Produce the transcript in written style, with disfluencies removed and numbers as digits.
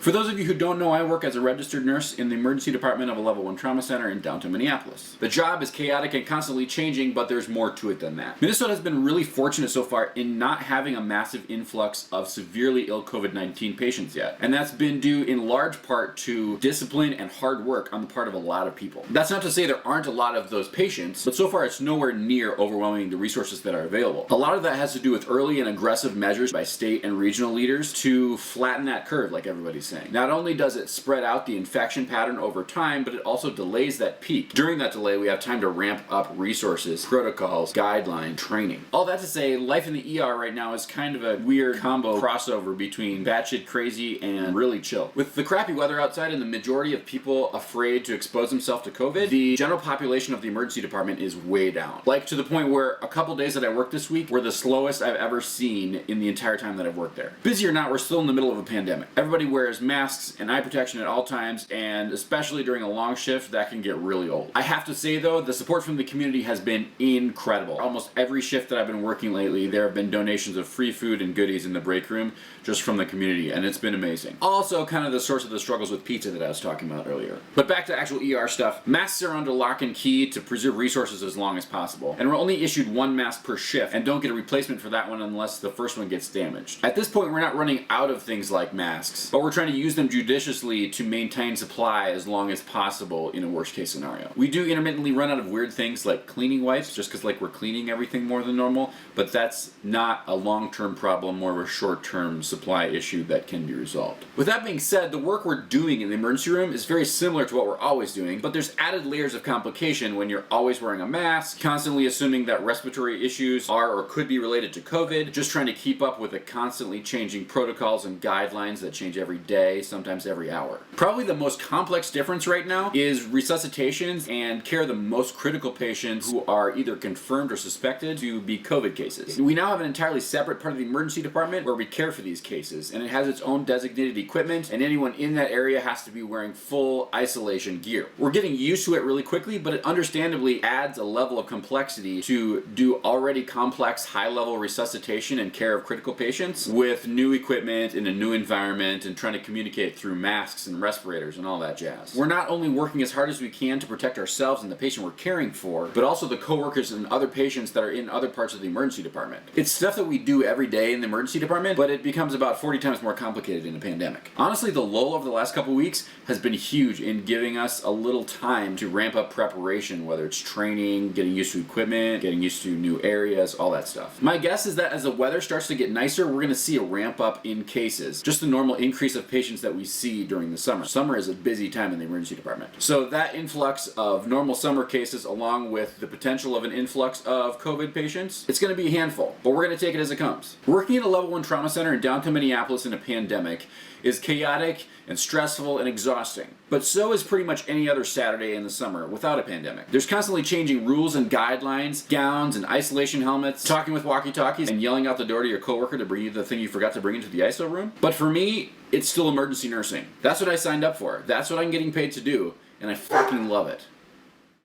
For those of you who don't know, I work as a registered nurse in the emergency department of a level 1 trauma center in downtown Minneapolis. The job is chaotic and constantly changing, but there's more to it than that. Minnesota has been really fortunate so far in not having a massive influx of severely ill COVID-19 patients yet. And that's been due in large part to discipline and hard work on the part of a lot of people. That's not to say there aren't a lot of those patients, but so far it's nowhere near overwhelming the resources that are available. A lot of that has to do with early and aggressive measures by state and regional leaders to flatten that curve, like everybody's saying. Not only does it spread out the infection pattern over time, but it also delays that peak. During that delay, we have time to ramp up resources, protocols, guidelines, training. All that to say, life in the ER right now is kind of a weird combo crossover between batshit crazy and really chill. With the crappy weather outside and the majority of people afraid to expose themselves to COVID, the general population of the emergency department is way down. Like to the point where a couple days that I worked this week were the slowest I've ever seen in the entire time that I've worked there. Busy or not, we're still in the middle of a pandemic. Everybody wears masks and eye protection at all times, and especially during a long shift, that can get really old. I have to say though, the support from the community has been incredible. Almost every shift that I've been working lately, there have been donations of free food and goodies in the break room just from the community, and it's been amazing. Also kind of the source of the struggles with pizza that I was talking about earlier. But back to actual ER stuff. Masks are under lock and key to preserve resources as long as possible, and we're only issued one mask per shift and don't get a replacement for that one unless the first one gets damaged. At this point, we're not running out of things like masks, but we're trying to use them judiciously to maintain supply as long as possible in a worst case scenario. We do intermittently run out of weird things like cleaning wipes, just because like we're cleaning everything more than normal, but that's not a long-term problem, more of a short-term supply issue that can be resolved. With that being said, the work we're doing in the emergency room is very similar to what we're always doing, but there's added layers of complication when you're always wearing a mask, constantly assuming that respiratory issues are or could be related to COVID, just trying to keep up with the constantly changing protocols and guidelines that change every day, sometimes every hour. Probably the most complex difference right now is resuscitations and care of the most critical patients who are either confirmed or suspected to be COVID cases. We now have an entirely separate part of the emergency department where we care for these cases, and it has its own designated equipment, and anyone in that area has to be wearing full isolation gear. We're getting used to it really quickly, but it understandably adds a level of complexity to do already complex high-level resuscitation and care of critical patients with new equipment in a new environment and trying to communicate through masks and respirators and all that jazz. We're not only working as hard as we can to protect ourselves and the patient we're caring for, but also the coworkers and other patients that are in other parts of the emergency department. It's stuff that we do every day in the emergency department, but it becomes about 40 times more complicated in a pandemic. Honestly, the lull over the last couple weeks has been huge in giving us a little time to ramp up preparation, whether it's training, getting used to equipment, getting used to new areas, all that stuff. My guess is that as the weather starts to get nicer, we're going to see a ramp up in cases, just the normal increase of patients that we see during the summer. Summer is a busy time in the emergency department. So that influx of normal summer cases along with the potential of an influx of COVID patients, it's going to be a handful, but we're going to take it as it comes. Working at a level 1 trauma center in downtown Minneapolis in a pandemic is chaotic and stressful and exhausting. But so is pretty much any other Saturday in the summer without a pandemic. There's constantly changing rules and guidelines, gowns and isolation helmets, talking with walkie-talkies and yelling out the door to your coworker to bring you the thing you forgot to bring into the ISO room. But for me, it's still emergency nursing. That's what I signed up for. That's what I'm getting paid to do, and I fucking love it.